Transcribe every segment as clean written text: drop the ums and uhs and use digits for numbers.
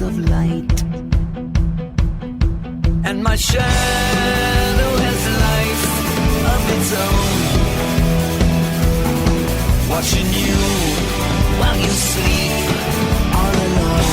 rays of light. And my shadow has a life of its own, watching you while you sleep all alone.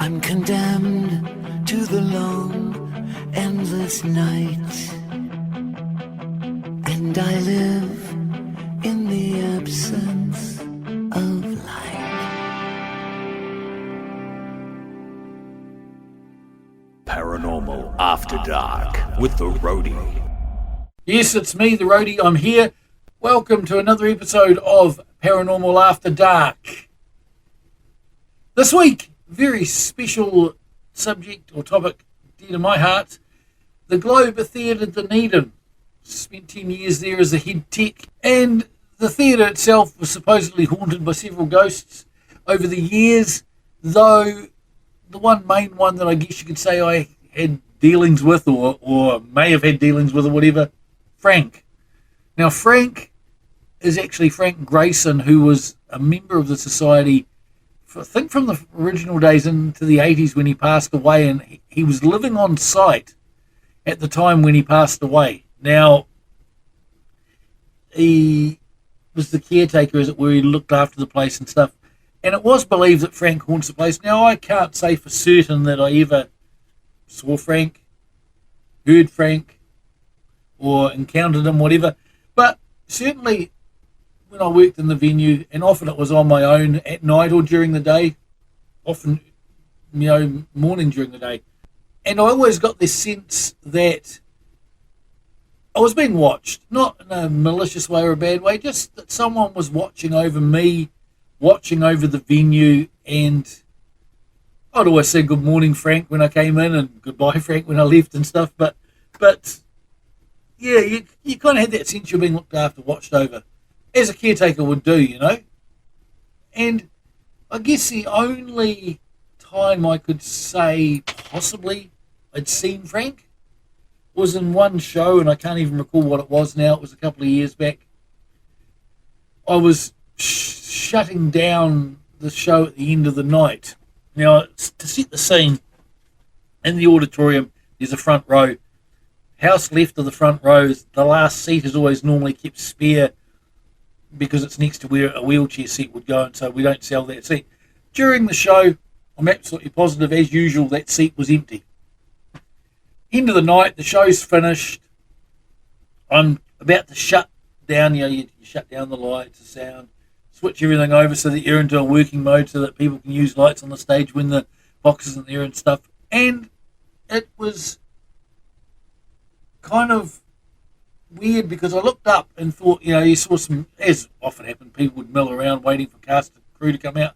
I'm condemned to the long, endless night, and I live in the absence of light. Paranormal After Dark with the Roadie. Yes, it's me, the Roadie. I'm here. Welcome to another episode of Paranormal After Dark. This week, very special subject or topic dear to my heart. The GlobeTheatre Dunedin. Spent 10 years there as the head tech, and the theatre itself was supposedly haunted by several ghosts over the years, though the one main one that I guess you could say I had dealings with or may have had dealings with or whatever, Frank. Now Frank is actually Frank Grayson, who was a member of the society I think from the original days into the 80s when he passed away, and he was living on site at the time when he passed away. Now, he was the caretaker, as it were. He looked after the place and stuff, and it was believed that Frank haunts the place. Now, I can't say for certain that I ever saw Frank, heard Frank, or encountered him, whatever, but certainly when I worked in the venue, and often it was on my own at night or during the day, often, morning during the day. And I always got this sense that I was being watched, not in a malicious way or a bad way, just that someone was watching over me, watching over the venue, and I'd always say good morning, Frank, when I came in, and goodbye, Frank, when I left and stuff, but yeah, you kind of had that sense you're being looked after, watched over, as a caretaker would do, And I guess the only time I could say possibly I'd seen Frank was in one show, and I can't even recall what it was now. It was a couple of years back. I was shutting down the show at the end of the night. Now, to set the scene, in the auditorium, there's a front row. House left of the front row, the last seat is always normally kept spare because it's next to where a wheelchair seat would go, and so we don't sell that seat. During the show, I'm absolutely positive, as usual, that seat was empty. End of the night, the show's finished. I'm about to shut down, you shut down the lights, the sound, switch everything over so that you're into a working mode so that people can use lights on the stage when the box isn't there and stuff. And it was kind of weird because I looked up and thought, you saw some, as often happened, people would mill around waiting for cast and crew to come out.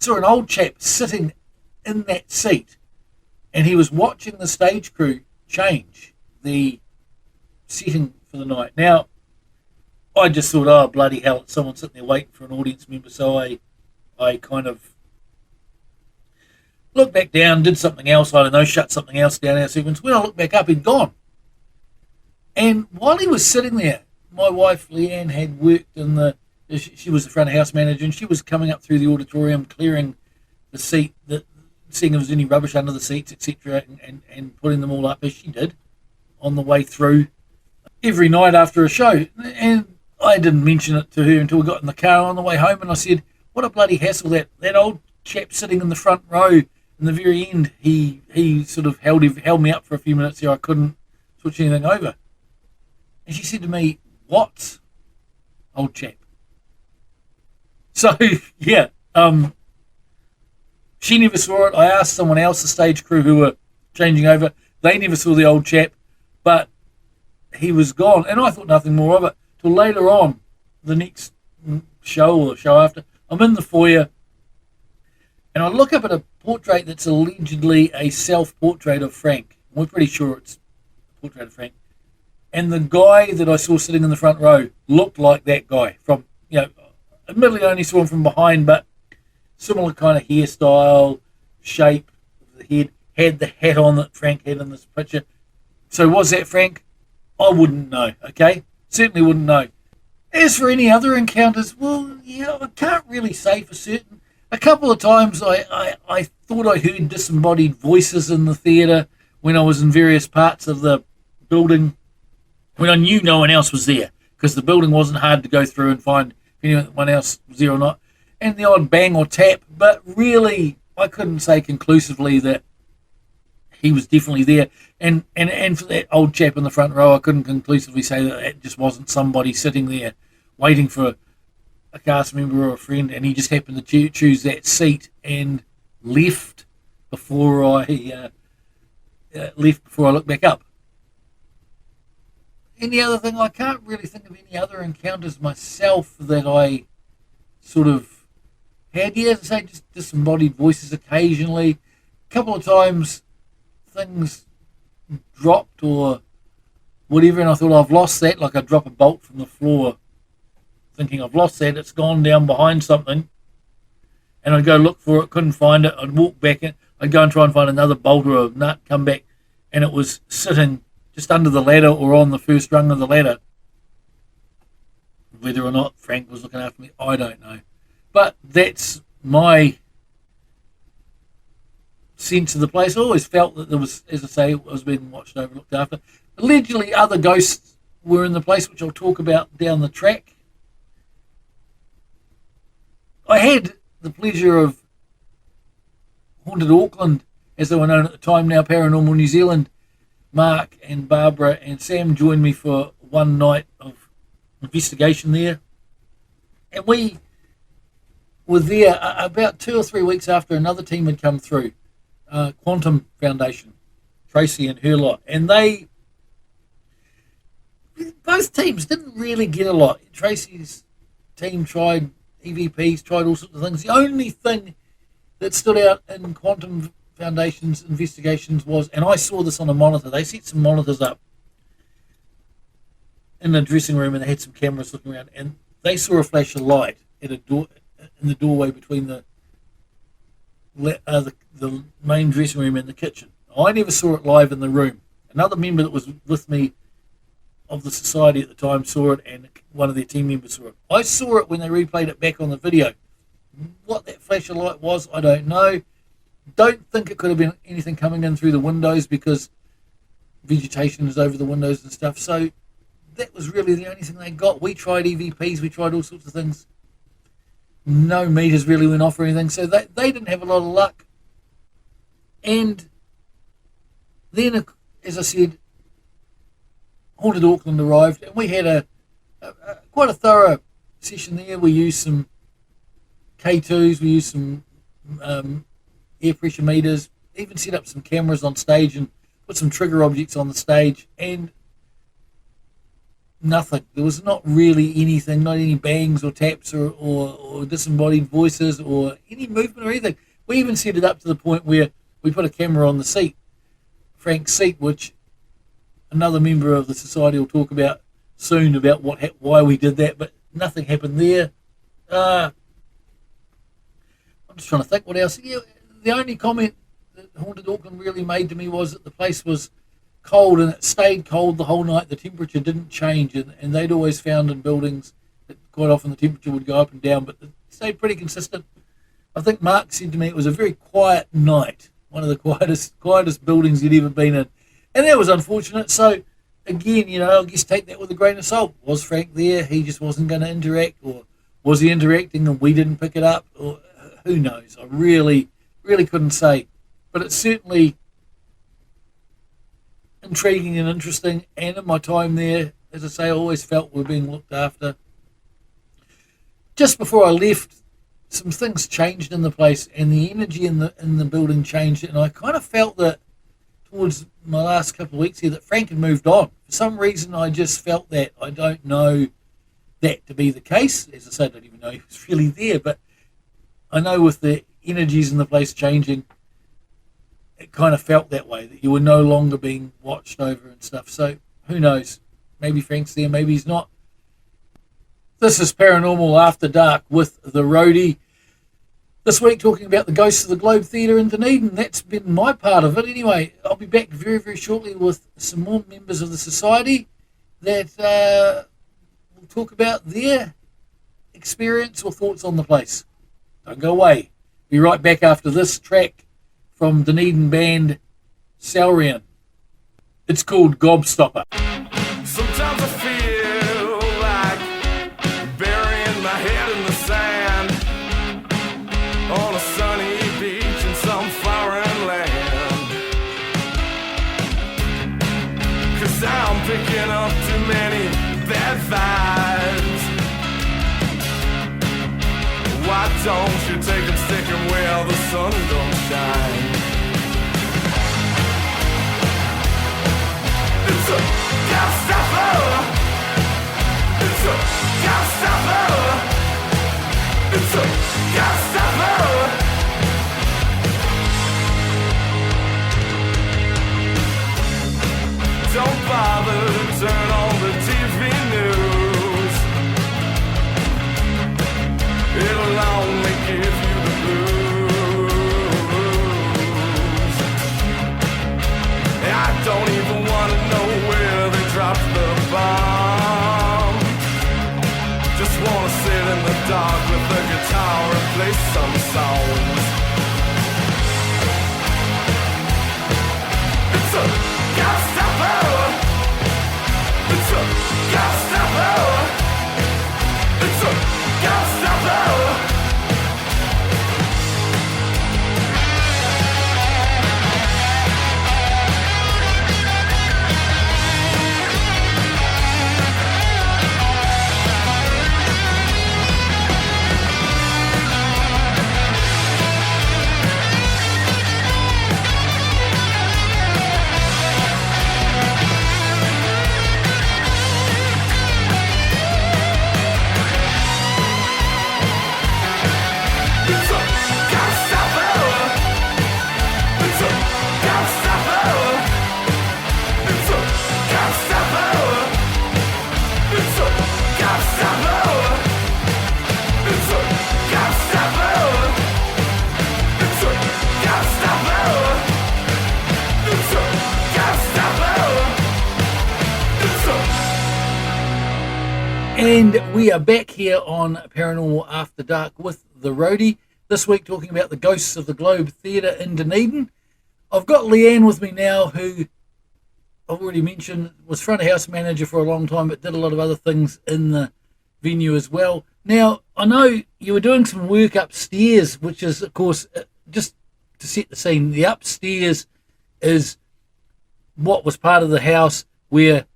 Saw an old chap sitting in that seat, and he was watching the stage crew change the setting for the night. Now, I just thought, oh, bloody hell, it's someone sitting there waiting for an audience member, so I kind of looked back down, did something else, I don't know, shut something else down our sequence. When I looked back up, he'd gone. And while he was sitting there, my wife Leanne had worked she was the front of house manager, and she was coming up through the auditorium, clearing the seat, seeing if there was any rubbish under the seats, etc., and putting them all up, as she did on the way through every night after a show. And I didn't mention it to her until we got in the car on the way home, and I said, what a bloody hassle, that old chap sitting in the front row in the very end, he sort of held me up for a few minutes there. I couldn't switch anything over. And she said to me, what old chap? So, yeah, she never saw it. I asked someone else, the stage crew who were changing over. They never saw the old chap, but he was gone. And I thought nothing more of it till later on, the next show or the show after. I'm in the foyer, and I look up at a portrait that's allegedly a self-portrait of Frank. We're pretty sure it's a portrait of Frank. And the guy that I saw sitting in the front row looked like that guy from, admittedly I only saw him from behind, but similar kind of hairstyle, shape of the head, had the hat on that Frank had in this picture. So was that Frank? I wouldn't know, okay? Certainly wouldn't know. As for any other encounters, well, I can't really say for certain. A couple of times I thought I heard disembodied voices in the theatre when I was in various parts of the building, when I knew no one else was there, because the building wasn't hard to go through and find if anyone else was there or not, and the odd bang or tap, but really I couldn't say conclusively that he was definitely there, and for that old chap in the front row, I couldn't conclusively say that it just wasn't somebody sitting there waiting for a cast member or a friend, and he just happened to choose that seat and left before I looked back up. Any other thing, I can't really think of any other encounters myself that I sort of had. Yeah, as I say, just disembodied voices occasionally. A couple of times things dropped or whatever, and I thought I've lost that, like I'd drop a bolt from the floor thinking I've lost that, it's gone down behind something, and I'd go look for it, couldn't find it, I'd walk back in, I'd go and try and find another bolt or a nut, come back, and it was sitting just under the ladder or on the first rung of the ladder. Whether or not Frank was looking after me, I don't know. But that's my sense of the place. I always felt that there was, as I say, I was being watched over, looked after. Allegedly, other ghosts were in the place, which I'll talk about down the track. I had the pleasure of Haunted Auckland, as they were known at the time, now Paranormal New Zealand. Mark and Barbara and Sam joined me for one night of investigation there. And we were there about 2 or 3 weeks after another team had come through, Quantum Foundation, Tracy and her lot. And both teams didn't really get a lot. Tracy's team tried EVPs, tried all sorts of things. The only thing that stood out in Quantum Foundation's investigations was, and I saw this on a monitor, they set some monitors up in the dressing room and they had some cameras looking around, and they saw a flash of light at a door in the doorway between the main dressing room and the kitchen. I never saw it live in the room. Another member that was with me of the society at the time saw it, and one of their team members saw it. I saw it when they replayed it back on the video. What that flash of light was, I don't know. Don't think it could have been anything coming in through the windows because vegetation is over the windows and stuff. So that was really the only thing they got. We tried EVPs, we tried all sorts of things. No meters really went off or anything, so they didn't have a lot of luck. And then, as I said, Haunted Auckland arrived, and we had quite a thorough session there. We used some K2s, we used some air pressure meters, even set up some cameras on stage and put some trigger objects on the stage, and nothing. There was not really anything, not any bangs or taps or disembodied voices or any movement or anything. We even set it up to the point where we put a camera on the seat, Frank's seat, which another member of the society will talk about soon about why we did that, but nothing happened there. I'm just trying to think what else. Yeah, the only comment that Haunted Auckland really made to me was that the place was cold, and it stayed cold the whole night. The temperature didn't change, and they'd always found in buildings that quite often the temperature would go up and down, but it stayed pretty consistent. I think Mark said to me it was a very quiet night, one of the quietest buildings he'd ever been in, and that was unfortunate. So again, I guess take that with a grain of salt. Was Frank there? He just wasn't going to interact, or was he interacting and we didn't pick it up? Or who knows? I really couldn't say, but it's certainly intriguing and interesting, and in my time there, as I say, I always felt we're being looked after. Just before I left, some things changed in the place, and the energy in the building changed, and I kind of felt that towards my last couple of weeks here that Frank had moved on. For some reason, I just felt that. I don't know that to be the case. As I say, I don't even know he was really there, but I know with the energies in the place changing, it kind of felt that way, that you were no longer being watched over and stuff. So who knows? Maybe Frank's there, maybe he's not. This is Paranormal After Dark with the Roadie. This week talking about the ghosts of the GlobeTheatre in Dunedin. That's been my part of it. Anyway, I'll be back very, very shortly with some more members of the society that will talk about their experience or thoughts on the place. Don't go away. Be right back after this track from Dunedin band Saurian. It's called Gobstopper. Sometimes I feel like burying my head in the sand on a sunny beach in some foreign land, 'cause I'm picking up too many bad vibes. Why don't you take them, stick them where the sun don't shine? It's a Gobstopper. It's a Gobstopper. It's a Gobstopper. Don't bother to turn on the TV news. It'll only give you the blues. I don't even want to know where they dropped the bomb. Just want to sit in the dark with the guitar and play some songs. It's a Gobstopper. It's a Gobstopper. It's a Gobstopper. And we are back here on Paranormal After Dark with the Roadie. This week talking about the ghosts of the GlobeTheatre in Dunedin. I've got Leanne with me now, who I've already mentioned was front of house manager for a long time, but did a lot of other things in the venue as well. Now, I know you were doing some work upstairs, which is, of course, just to set the scene. The upstairs is what was part of the house where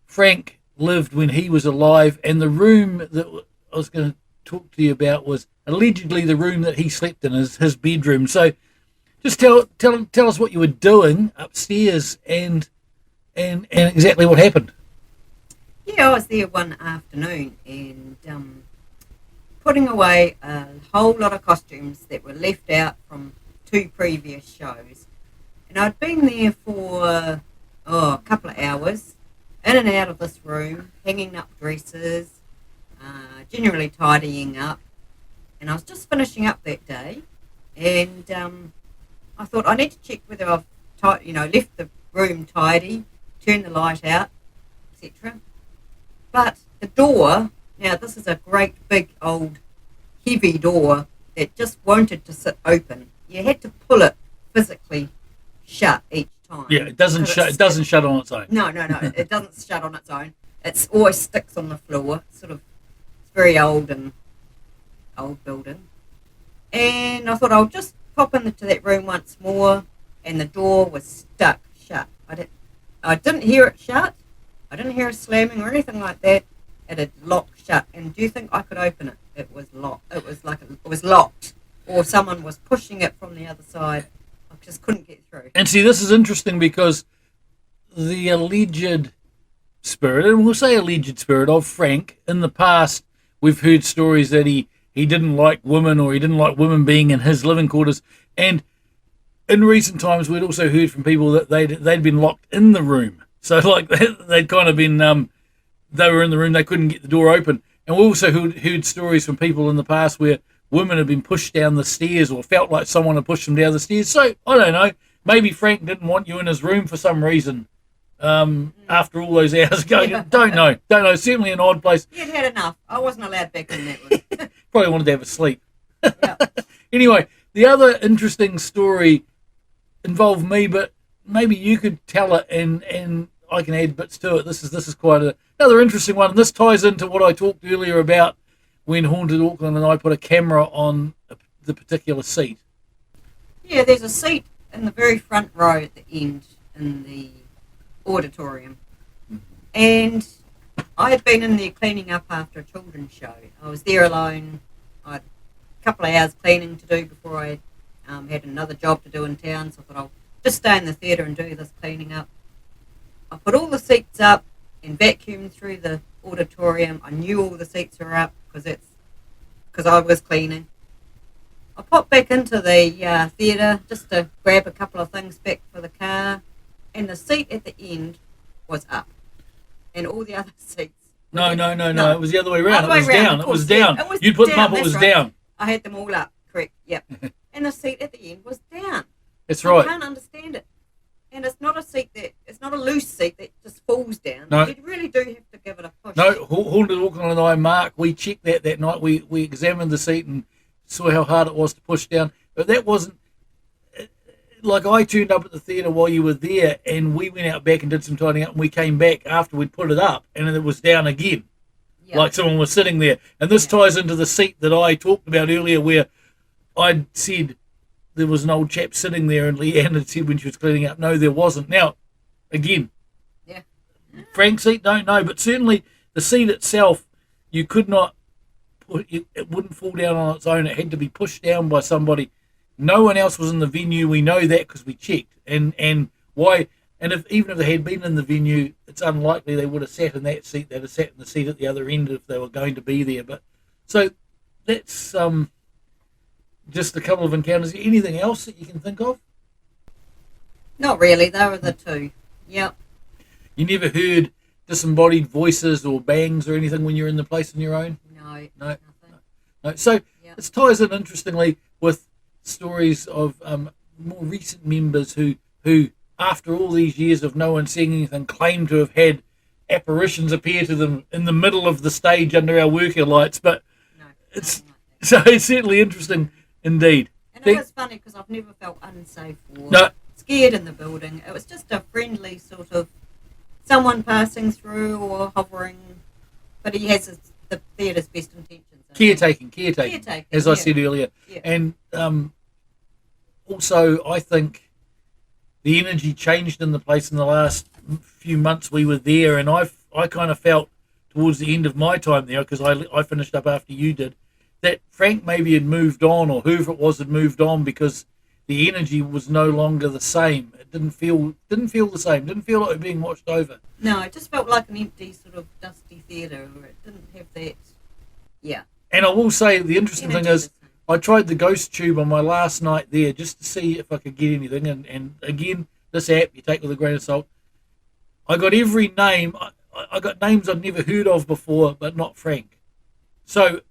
Frank lived when he was alive, and the room that I was going to talk to you about was allegedly the room that he slept in, his bedroom. So just tell us what you were doing upstairs and exactly what happened. Yeah, I was there one afternoon and putting away a whole lot of costumes that were left out from 2 previous shows. And I'd been there for a couple of hours, in and out of this room, hanging up dresses, generally tidying up. And I was just finishing up that day, and I thought I need to check whether I've left the room tidy, turned the light out, etc. But the door, now this is a great big old heavy door that just wanted to sit open. You had to pull it physically shut each time. Yeah, it doesn't shut. It doesn't shut on its own. No, it doesn't shut on its own. It's always sticks on the floor. It's very old building. And I thought I'll just pop into that room once more, and the door was stuck shut. I didn't hear it shut. I didn't hear a slamming or anything like that. It had locked shut. And do you think I could open it? It was locked. It was locked, or someone was pushing it from the other side. I just couldn't get through. And see, this is interesting because the alleged spirit, and we'll say alleged spirit, of Frank, in the past, we've heard stories that he didn't like women, or he didn't like women being in his living quarters. And in recent times, we'd also heard from people that they'd been locked in the room. So, like, they'd kind of been, they were in the room, they couldn't get the door open. And we also heard stories from people in the past where women had been pushed down the stairs, or felt like someone had pushed them down the stairs. So, I don't know, maybe Frank didn't want you in his room for some reason after all those hours going. Yeah. Don't know. Certainly an odd place. You'd had enough. I wasn't allowed back in that room. Probably wanted to have a sleep. Yeah. Anyway, the other interesting story involved me, but maybe you could tell it and I can add bits to it. This is quite another interesting one. And this ties into what I talked earlier about when Haunted Auckland and I put a camera on the particular seat. Yeah, there's a seat in the very front row at the end in the auditorium. And I had been in there cleaning up after a children's show. I was there alone. I had a couple of hours cleaning to do before I had another job to do in town, so I thought I'll just stay in the theatre and do this cleaning up. I put all the seats up and vacuumed through the auditorium. I knew all the seats were up because I was cleaning. I popped back into the theatre just to grab a couple of things back for the car, and the seat at the end was up, and all the other seats. No. It was the other way around. It was down. Yeah, You put them up, it that's was right. down. I had them all up, correct, yep. And the seat at the end was down. That's right. I can't understand it. And it's not a loose seat that just falls down. No. You really do have to give it a push. No, Haunted Auckland and I, Mark, we checked that night. We examined the seat and saw how hard it was to push down. But that wasn't, like, I turned up at the theatre while you were there, and we went out back and did some tidying up, and we came back after we'd put it up, and it was down again. Yep. Like someone was sitting there. And this ties into the seat that I talked about earlier, where I'd said there was an old chap sitting there, and Leanne had said when she was cleaning up, no, there wasn't. Now, again, Yeah. Frank's seat, don't know, but certainly the seat itself, you could not put it wouldn't fall down on its own. It had to be pushed down by somebody. No one else was in the venue. We know that because we checked. And why? And even if they had been in the venue, it's unlikely they would have sat in that seat. They'd have sat in the seat at the other end if they were going to be there. But so that's just a couple of encounters. Anything else that you can think of? Not really. They were the two. Yep. You never heard disembodied voices or bangs or anything when you're in the place on your own? No. No. Nothing. No. So Yep. this ties in interestingly with stories of more recent members who after all these years of no one seeing anything claim to have had apparitions appear to them in the middle of the stage under our worker lights, but No, it's nothing like that. so it's certainly interesting indeed. And it was funny because I've never felt unsafe or No. scared in the building. It was just a friendly sort of someone passing through or hovering, but he has the theatre's best intentions. Caretaking, as I yeah. said earlier. Yeah. And also, I think the energy changed in the place in the last few months we were there, and I kind of felt towards the end of my time there, because I finished up after you did, that Frank maybe had moved on, or whoever it was had moved on, because the energy was no longer the same. It didn't feel the same. Didn't feel like it being watched over. No, it just felt like an empty sort of dusty theatre where it didn't have that. Yeah. And I will say the interesting thing Energy is, the same. I tried the ghost tube on my last night there just to see if I could get anything. And again, this app you take with a grain of salt. I got every name. I got names I'd never heard of before, but not Frank. So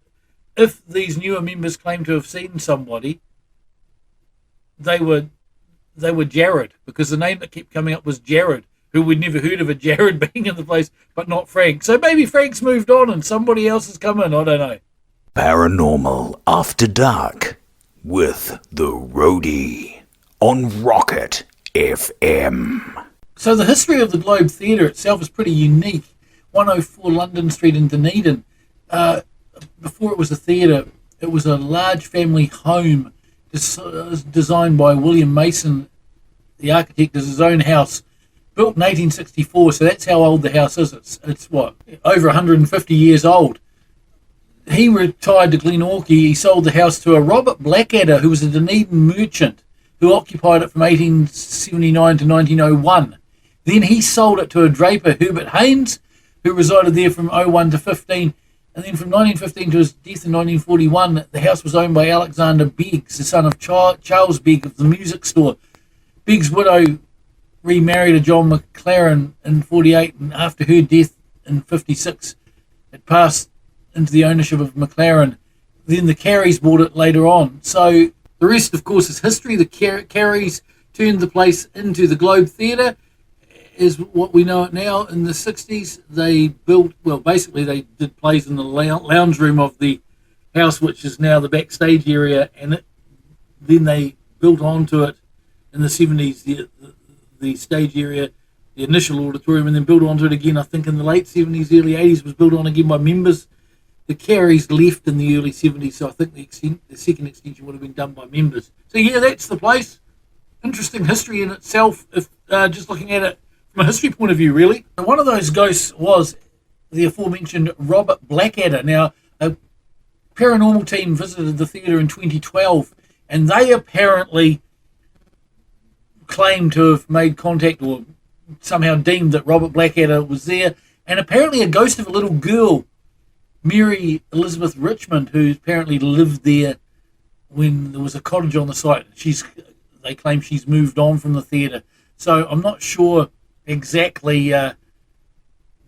if these newer members claim to have seen somebody, they were Jared, because the name that kept coming up was Jared, who we'd never heard of a Jared being in the place, but not Frank. So maybe Frank's moved on and somebody else has come in. I don't know. Paranormal After Dark with the Roadie on Rocket FM. So the history of the GlobeTheatre itself is pretty unique. 104 London Street in Dunedin. Before it was a theatre, it was a large family home designed by William Mason, the architect, as his own house, built in 1864. So that's how old the house is. It's what, over 150 years old. He retired to Glenorchy. He sold the house to a Robert Blackadder, who was a Dunedin merchant, who occupied it from 1879 to 1901. Then he sold it to a draper, Herbert Haynes, who resided there from 01 to 15. And then from 1915 to his death in 1941, the house was owned by Alexander Beggs, the son of Charles Begg of the music store. Begg's widow remarried a John McLaren in 48, and after her death in 56, it passed into the ownership of McLaren. Then the Carries bought it later on. So the rest, of course, is history. The Carries turned the place into the GlobeTheatre, is what we know it now. In the 60s, they built, well, basically they did plays in the lounge room of the house, which is now the backstage area, and then they built onto it in the 70s, the stage area, the initial auditorium, and then built onto it again, I think in the late 70s, early 80s, was built on again by members. The Carries left in the early 70s, so I think the second extension would have been done by members. So yeah, that's the place. Interesting history in itself, if just looking at it from a history point of view, really. And one of those ghosts was the aforementioned Robert Blackadder. Now, a paranormal team visited the theatre in 2012, and they apparently claimed to have made contact or somehow deemed that Robert Blackadder was there, and apparently a ghost of a little girl, Mary Elizabeth Richmond, who apparently lived there when there was a cottage on the site. They claim she's moved on from the theatre. So I'm not sure exactly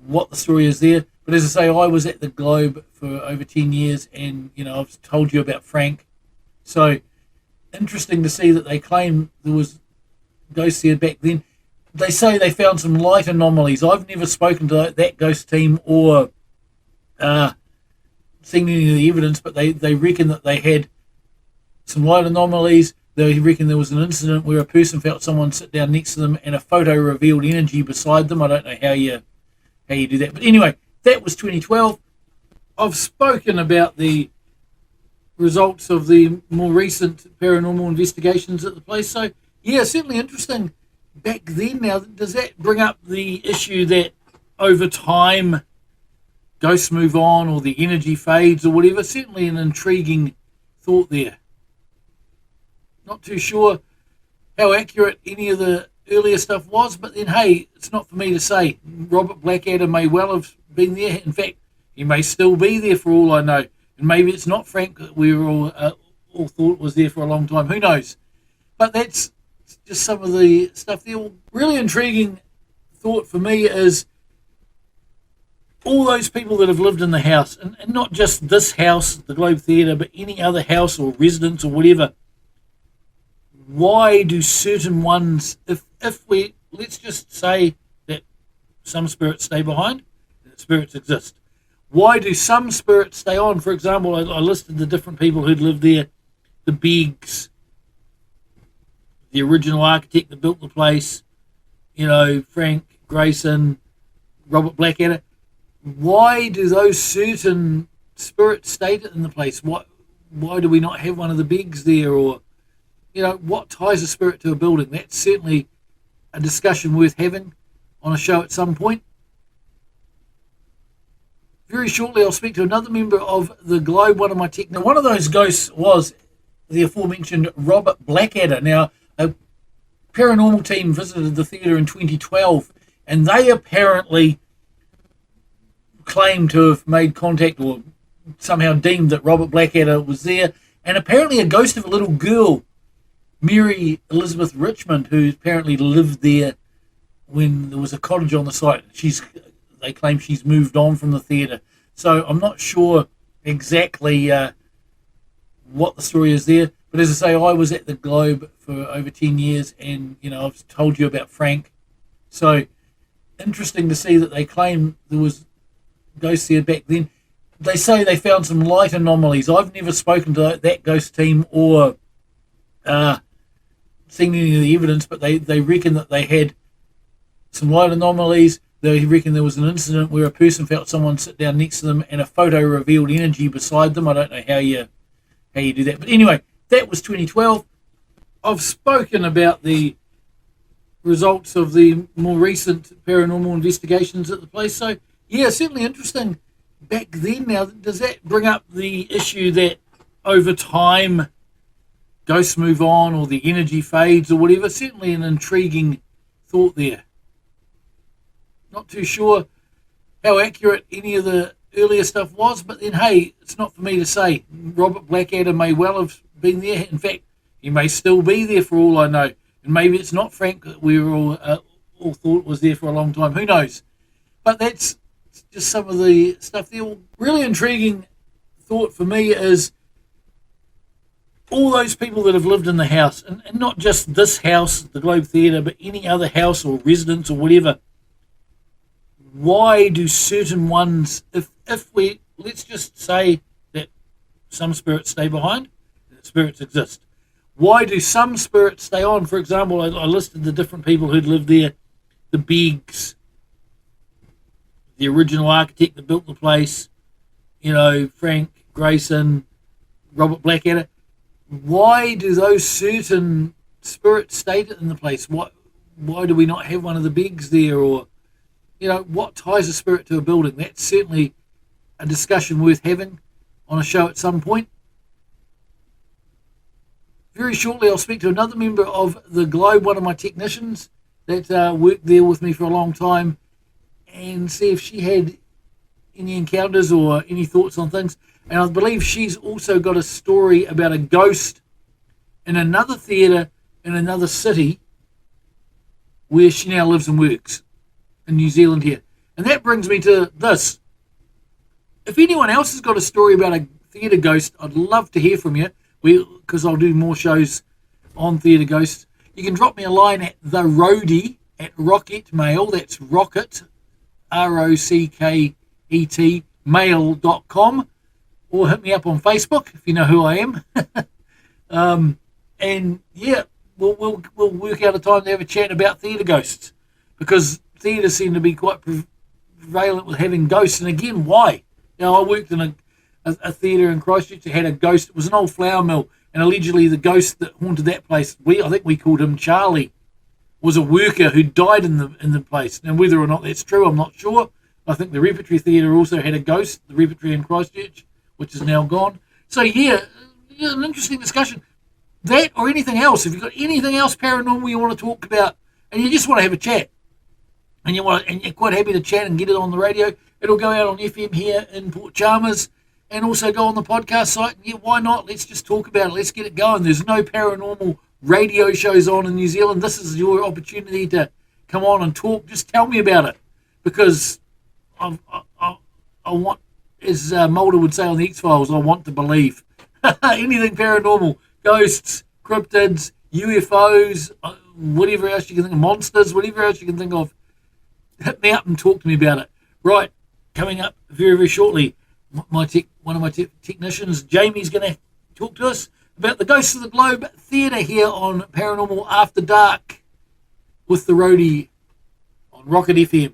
what the story is there. But as I say, I was at the Globe for over 10 years, and, you know, I've told you about Frank. So interesting to see that they claim there was ghosts there back then. They say they found some light anomalies. I've never spoken to that ghost team or seen any of the evidence, but they reckon that they had some light anomalies. They reckon there was an incident where a person felt someone sit down next to them and a photo revealed energy beside them. I don't know how you do that. But anyway, that was 2012. I've spoken about the results of the more recent paranormal investigations at the place. So, yeah, certainly interesting back then. Now, does that bring up the issue that over time ghosts move on or the energy fades or whatever? Certainly an intriguing thought there. Not too sure how accurate any of the earlier stuff was, but then, hey, it's not for me to say. Robert Blackadder may well have been there. In fact, he may still be there for all I know. And maybe it's not Frank that we were all thought was there for a long time. Who knows? But that's just some of the stuff there. Really intriguing thought for me is all those people that have lived in the house, and not just this house, the GlobeTheatre, but any other house or residence or whatever. Why do certain ones, if we, let's just say that some spirits stay behind and spirits exist. Why do some spirits stay on? For example, I listed the different people who'd lived there. The Beggs, the original architect that built the place, Frank Grayson, Robert Blackadder. Why do those certain spirits stay in the place? Why do we not have one of the Beggs there? Or, what ties a spirit to a building? That's certainly a discussion worth having on a show at some point. Very shortly, I'll speak to another member of the Globe, one of my tech. Now, one of those ghosts was the aforementioned Robert Blackadder. Now, a paranormal team visited the theatre in 2012, and they apparently claimed to have made contact or somehow deemed that Robert Blackadder was there, and apparently a ghost of a little girl, Mary Elizabeth Richmond, who apparently lived there when there was a cottage on the site. They claim she's moved on from the theatre. So I'm not sure exactly what the story is there. But as I say, I was at the Globe for over 10 years, and, I've told you about Frank. So interesting to see that they claim there was ghosts there back then. They say they found some light anomalies. I've never spoken to that ghost team or seen any of the evidence, but they reckon that they had some light anomalies. They reckon there was an incident where a person felt someone sit down next to them and a photo revealed energy beside them. I don't know how you do that. But anyway, that was 2012. I've spoken about the results of the more recent paranormal investigations at the place. So, yeah, certainly interesting back then. Now, does that bring up the issue that over time ghosts move on or the energy fades or whatever? Certainly an intriguing thought there. Not too sure how accurate any of the earlier stuff was, but then, hey, it's not for me to say. Robert Blackadder may well have been there. In fact, he may still be there for all I know. And maybe it's not Frank that we were all thought was there for a long time. Who knows? But that's just some of the stuff there. Really intriguing thought for me is all those people that have lived in the house, and not just this house, the GlobeTheatre, but any other house or residence or whatever. Why do certain ones, if we, let's just say that some spirits stay behind, that spirits exist. Why do some spirits stay on? For example, I listed the different people who'd lived there. The Beggs, the original architect that built the place, Frank Grayson, Robert Blackadder. Why do those certain spirits stay in the place? Why do we not have one of the Beggs there? Or, what ties a spirit to a building? That's certainly a discussion worth having on a show at some point. Very shortly, I'll speak to another member of the Globe, one of my technicians that worked there with me for a long time, and see if she had any encounters or any thoughts on things. And I believe she's also got a story about a ghost in another theatre in another city where she now lives and works in New Zealand here. And that brings me to this. If anyone else has got a story about a theatre ghost, I'd love to hear from you, because I'll do more shows on theatre ghosts. You can drop me a line at the Roadie at Rocket Mail. That's Rocket, ROCKET, mail.com. Or hit me up on Facebook if you know who I am. And yeah, we'll work out a time to have a chat about theatre ghosts, because theatres seem to be quite prevalent with having ghosts. And again, why? I worked in a theatre in Christchurch that had a ghost. It was an old flour mill, and allegedly the ghost that haunted that place, I think we called him Charlie, was a worker who died in the place. Now, whether or not that's true, I'm not sure. I think the Repertory Theatre also had a ghost, the Repertory in Christchurch, which is now gone. So yeah, an interesting discussion. That or anything else. If you've got anything else paranormal you want to talk about, and you just want to have a chat, and you're quite happy to chat and get it on the radio, it'll go out on FM here in Port Chalmers, and also go on the podcast site. And yeah, why not? Let's just talk about it. Let's get it going. There's no paranormal radio shows on in New Zealand. This is your opportunity to come on and talk. Just tell me about it, because I want, as Mulder would say on the X-Files, I want to believe. Anything paranormal, ghosts, cryptids, UFOs, whatever else you can think of, monsters, whatever else you can think of. hit me up and talk to me about it. Right, coming up very, very shortly, one of my technicians, Jamie's going to talk to us about the Ghosts of the Globe Theatre here on Paranormal After Dark with the Roadie on Rocket FM.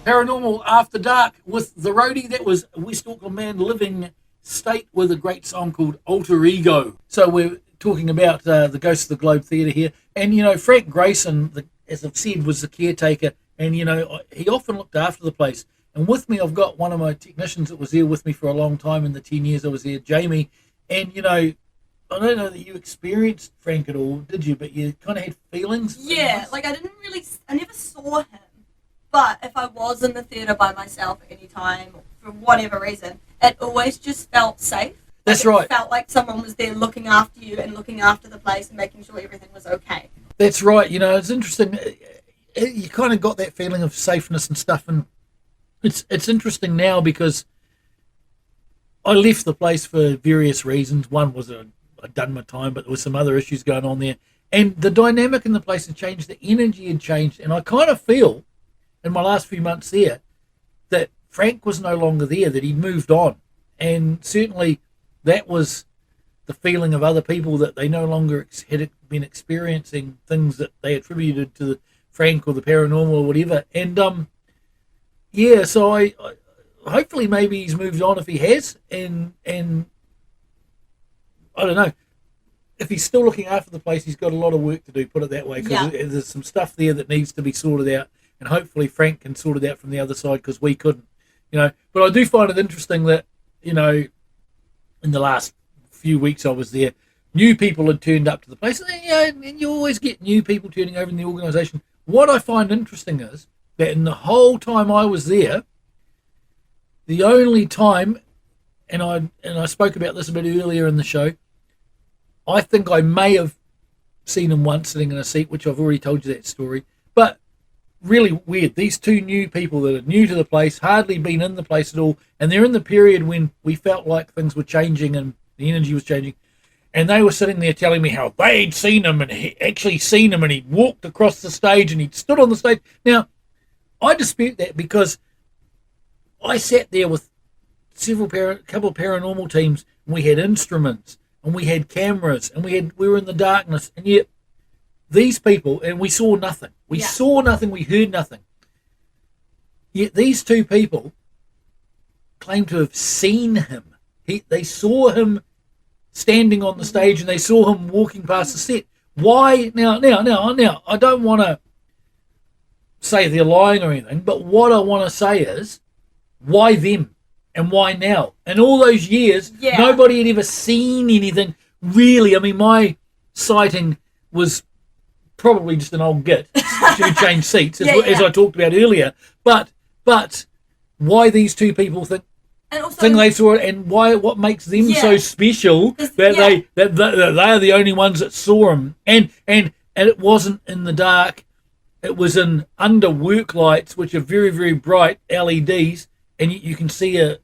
Paranormal After Dark with the Roadie. That was a West Auckland man, Living State, with a great song called Alter Ego. So we're talking about the Ghosts of the Globe Theatre here. And, you know, Frank Grayson, as I've said, was the caretaker. And, you know, he often looked after the place. And with me, I've got one of my technicians that was there with me for a long time in the 10 years I was there, Jamie. And, you know, I don't know that you experienced Frank at all, did you? But you kind of had feelings? Yeah, like I never saw him. But if I was in the theatre by myself at any time, for whatever reason, it always just felt safe. That's right. right. It felt like someone was there looking after you and looking after the place and making sure everything was okay. That's right. You know, it's interesting. You kind of got that feeling of safeness and stuff. And it's interesting now because I left the place for various reasons. One was I'd done my time, but there was some other issues going on there. And the dynamic in the place had changed. The energy had changed. And I kind of feel in my last few months there that Frank was no longer there, that he'd moved on. And certainly that was the feeling of other people, that they no longer had been experiencing things that they attributed to Frank or the paranormal or whatever. And yeah, so I hopefully maybe he's moved on if he has, and I don't know. If he's still looking after the place, he's got a lot of work to do, put it that way, because there's some stuff there that needs to be sorted out, and hopefully Frank can sort it out from the other side, because we couldn't, But I do find it interesting that, in the last few weeks I was there, new people had turned up to the place, and you always get new people turning over in the organisation. What I find interesting is that in the whole time I was there, the only time, and I spoke about this a bit earlier in the show, I think I may have seen him once sitting in a seat, which I've already told you that story. But really weird. These two new people that are new to the place, hardly been in the place at all, and they're in the period when we felt like things were changing and the energy was changing. And they were sitting there telling me how they'd seen him, and he actually seen him, and he'd walked across the stage, and he'd stood on the stage. Now, I dispute that, because I sat there with couple of paranormal teams, and we had instruments, and we had cameras, and we were in the darkness, and yet these people, and we saw nothing. We saw nothing, we heard nothing. Yet these two people claim to have seen him. They saw him standing on the stage, and they saw him walking past the set. Why? Now, I don't want to say they're lying or anything, but what I want to say is, why them? And why now? In all those years, nobody had ever seen anything really. I mean, my sighting was probably just an old git to change seats, as I talked about earlier. But why these two people think they saw it, and what makes them so special that they are the only ones that saw him, and it wasn't in the dark. It was in under work lights, which are very, very bright LEDs, and you can see an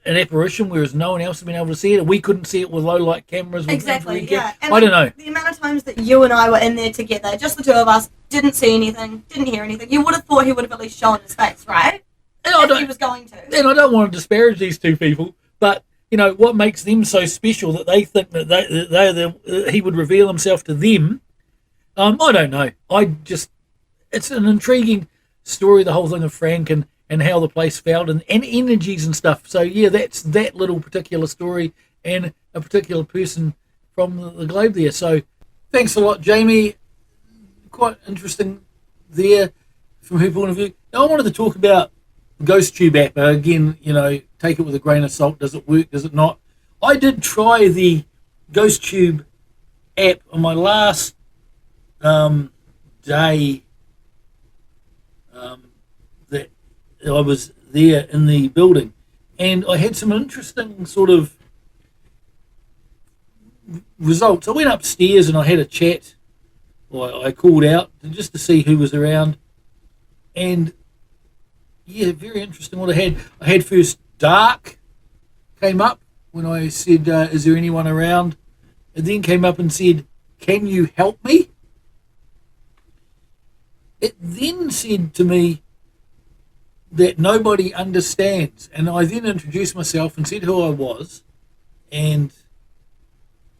apparition, whereas no one else has been able to see it, and we couldn't see it with low light cameras. Exactly, yeah. And I don't know. The amount of times that you and I were in there together, just the two of us, didn't see anything, didn't hear anything. You would have thought he would have at least shown his face, right? And he was going to. And I don't want to disparage these two people, but what makes them so special that they think that he would reveal himself to them? I don't know. It's an intriguing story, the whole thing of Frank and how the place felt, and energies and stuff. So that's that little particular story, and a particular person from the globe there. So thanks a lot, Jamie. Quite interesting there from her point of view. Now, I wanted to talk about the Ghost Tube app. Again, take it with a grain of salt. Does it work? Does it not? I did try the Ghost Tube app on my last day that I was there in the building, and I had some interesting sort of results. I went upstairs and I had a chat, or I called out just to see who was around, and very interesting what I had. I had first dark came up when I said, is there anyone around? It then came up and said, can you help me? It then said to me that nobody understands, and I then introduced myself and said who I was, and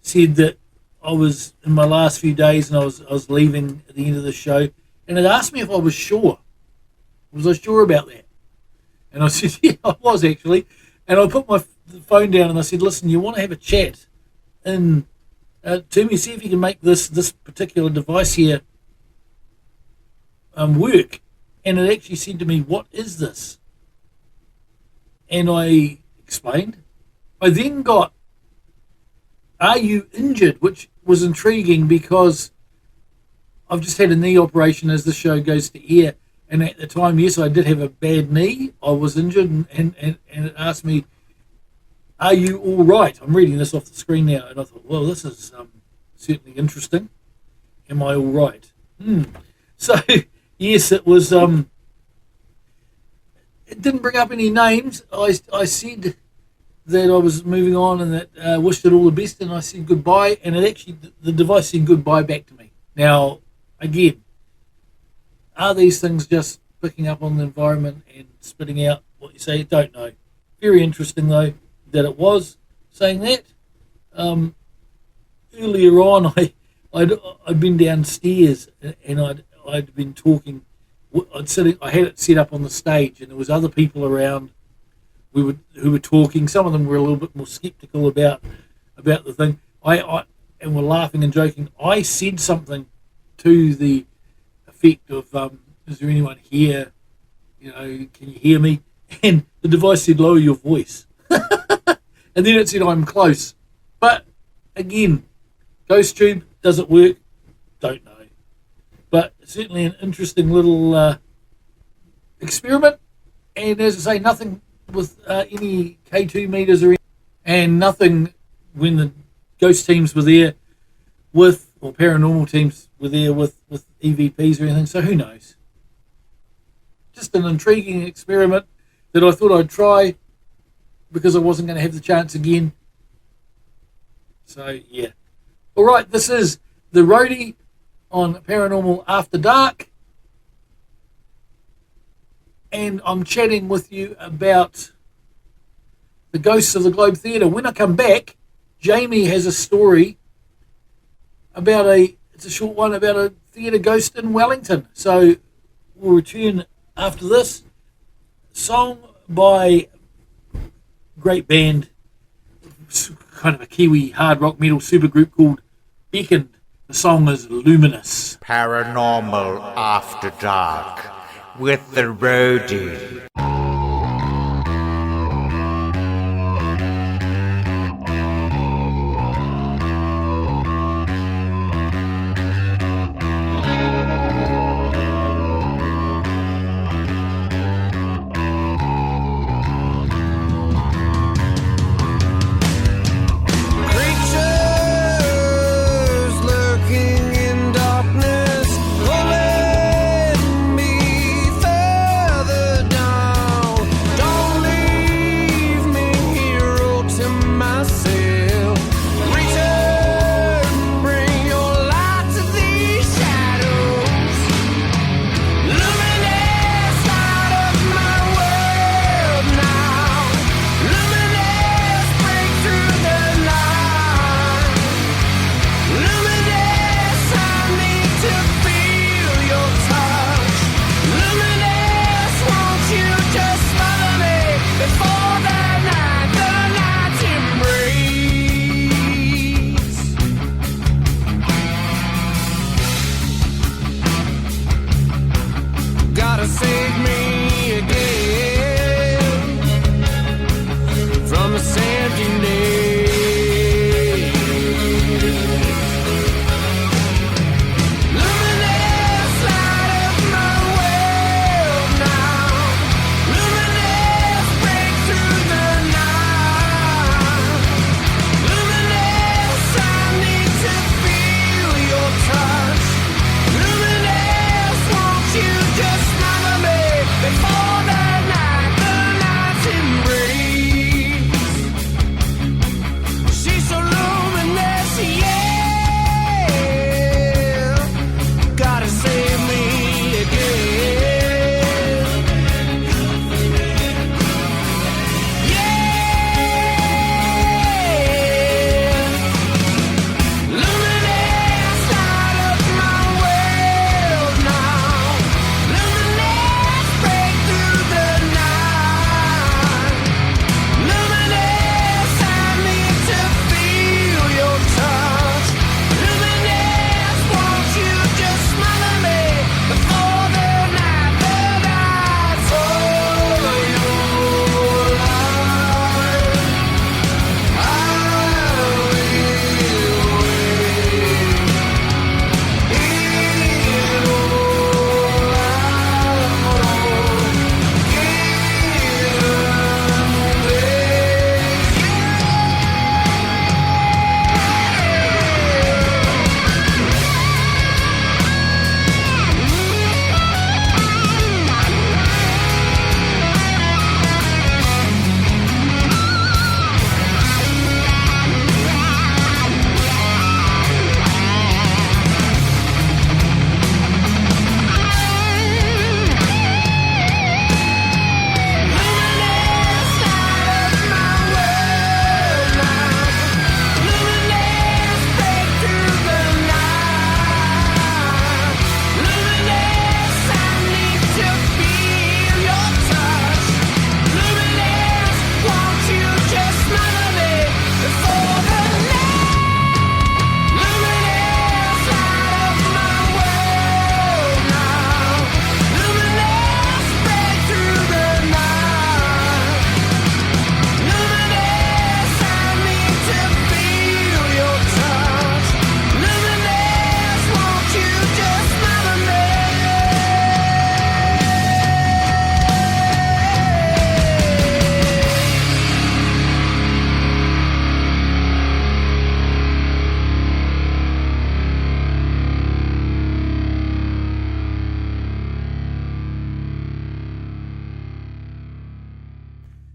said that I was in my last few days and I was leaving at the end of the show, and it asked me if I was sure. Was I sure about that? And I said, yeah, I was actually. And I put my phone down and I said, listen, you want to have a chat to me, see if you can make this particular device here work. And it actually said to me, what is this? And I explained. I then got, are you injured? Which was intriguing, because I've just had a knee operation as the show goes to air. And at the time, yes, I did have a bad knee. I was injured, and it asked me, are you all right? I'm reading this off the screen now, and I thought, well, this is certainly interesting. Am I all right? So, yes, it was, it didn't bring up any names. I said that I was moving on and that wished it all the best, and I said goodbye, and it actually, the device said goodbye back to me. Now, again, are these things just picking up on the environment and spitting out what you say? Don't know. Very interesting, though, that it was saying that. Earlier on, I'd been downstairs and I'd been talking I had it set up on the stage, and there was other people around who were talking. Some of them were a little bit more sceptical about the thing. And were laughing and joking. I said something to the effect of, "Is there anyone here? Can you hear me?" And the device said, "Lower your voice." And then it said, "I'm close." But again, Ghost Tube, does it work? Don't know. But certainly an interesting little experiment. And as I say, nothing with any K2 meters or anything, and nothing when the ghost teams were there or paranormal teams were there with EVPs or anything. So who knows? Just an intriguing experiment that I thought I'd try because I wasn't going to have the chance again. So yeah. All right, this is the Roadie on Paranormal After Dark, and I'm chatting with you about the ghosts of the GlobeTheatre. When I come back, Jamie has a story about it's a short one about a theatre ghost in Wellington. So we'll return after this. Song by great band, kind of a Kiwi hard rock metal supergroup called Beckoned. The song is Luminous. Paranormal After Dark with the Roadie. Creatures lurking in darkness, pulling me further down.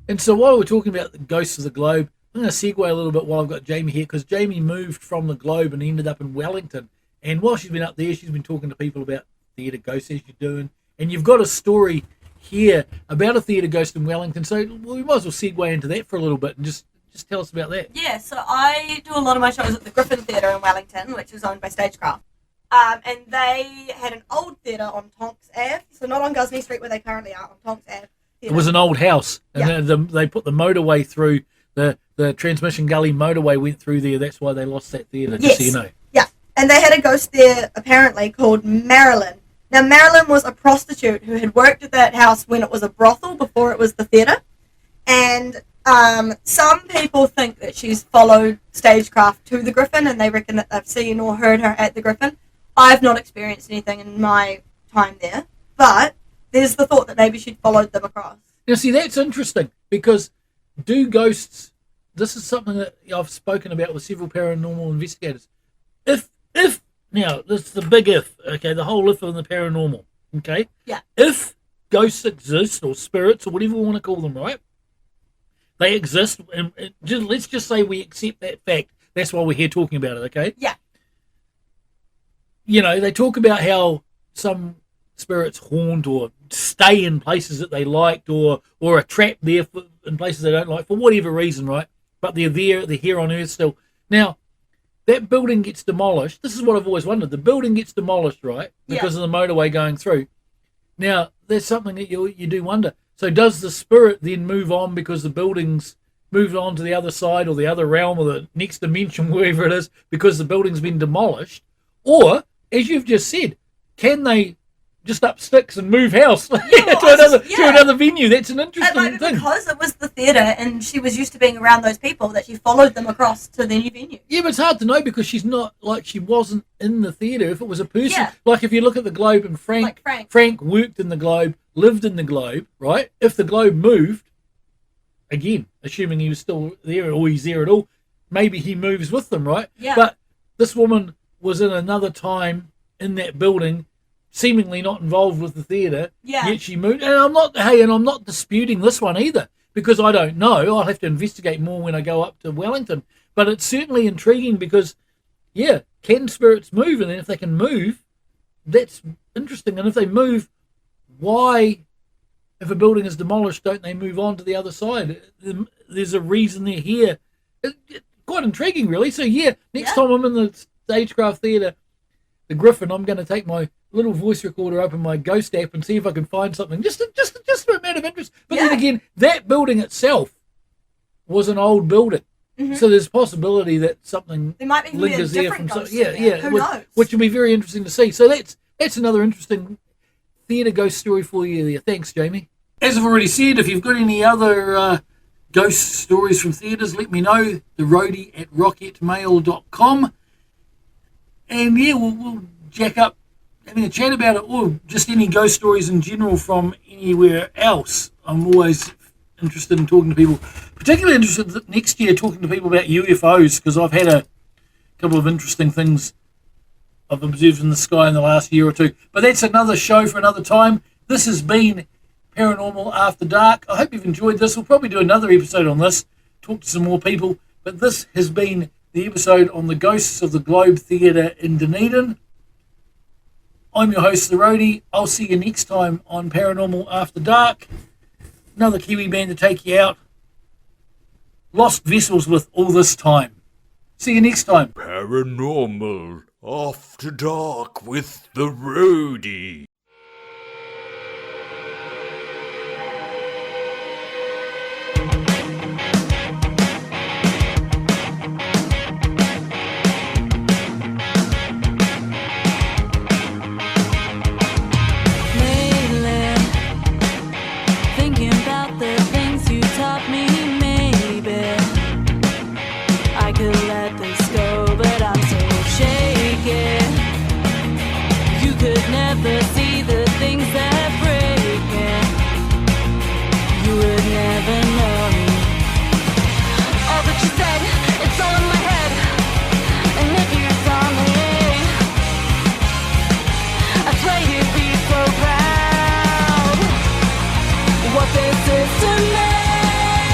And so while we're talking about the ghosts of the Globe, I'm going to segue a little bit while I've got Jamie here, because Jamie moved from the Globe and ended up in Wellington. And while she's been up there, she's been talking to people about theatre ghosts as you're doing. And you've got a story here about a theatre ghost in Wellington. So we might as well segue into that for a little bit and just tell us about that. Yeah, so I do a lot of my shows at the Griffin Theatre in Wellington, which is owned by Stagecraft. And they had an old theatre on Tonks Ave, so not on Gusney Street where they currently are, on Tonks Ave. It was an old house, and they put the motorway through, the Transmission Gully motorway went through there. That's why they lost that theatre, just so you know. Yeah, and they had a ghost there, apparently, called Marilyn. Now, Marilyn was a prostitute who had worked at that house when it was a brothel before it was the theatre. And some people think that she's followed Stagecraft to the Griffin, and they reckon that they've seen or heard her at the Griffin. I've not experienced anything in my time there, but there's the thought that maybe she'd followed them across. Now, see, that's interesting, because do ghosts... This is something that I've spoken about with several paranormal investigators. If now, this is the big if, okay, the whole if of the paranormal, okay? Yeah. If ghosts exist, or spirits, or whatever we want to call them, right? They exist, and let's just say we accept that fact. That's why we're here talking about it, okay? Yeah. You know, they talk about how some spirits haunt or stay in places that they liked, or are trapped there in places they don't like for whatever reason, right? But they're there, they're here on Earth still. Now, that building gets demolished. This is what I've always wondered. The building gets demolished, right? Because of the motorway going through. Now, there's something that you do wonder. So does the spirit then move on because the building's moved on to the other side or the other realm or the next dimension, wherever it is, because the building's been demolished? Or, as you've just said, can they just up sticks and move house to another venue? That's an interesting thing. Because it was the theatre and she was used to being around those people, that she followed them across to the new venue. Yeah, but it's hard to know because she's not, like, she wasn't in the theatre. If it was a person, like if you look at the Globe and Frank worked in the Globe, lived in the Globe, right? If the Globe moved, again, assuming he was still there or he's there at all, maybe he moves with them, right? Yeah. But this woman was in another time in that building, seemingly not involved with the theatre, yet she moved. And I'm not disputing this one either, because I don't know. I'll have to investigate more when I go up to Wellington. But it's certainly intriguing because, can spirits move? And then if they can move, that's interesting. And if they move, why, if a building is demolished, don't they move on to the other side? There's a reason they're here. It's quite intriguing, really. So, next time I'm in the Stagecraft Theatre, the Griffin, I'm going to take my little voice recorder, open my Ghost app, and see if I can find something. Just a matter of interest. But then again, that building itself was an old building, so there's a possibility that something lingers there from some. Who knows? Which would be very interesting to see. So that's another interesting theatre ghost story for you there. Thanks, Jamie. As I've already said, if you've got any other ghost stories from theatres, let me know. The Roadie at rocketmail.com. And we'll jack up having a chat about it, or just any ghost stories in general from anywhere else. I'm always interested in talking to people, particularly interested next year talking to people about UFOs, because I've had a couple of interesting things I've observed in the sky in the last year or two. But that's another show for another time. This has been Paranormal After Dark. I hope you've enjoyed this. We'll probably do another episode on this, talk to some more people. But this has been the episode on the ghosts of the GlobeTheatre in Dunedin. I'm your host, The Roadie. I'll see you next time on Paranormal After Dark. Another Kiwi band to take you out. Lost vessels with all this time. See you next time. Paranormal After Dark with The Roadie. What this is to me.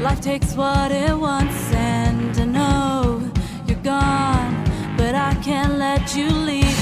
Life takes what it wants, and I know you're gone, but I can't let you leave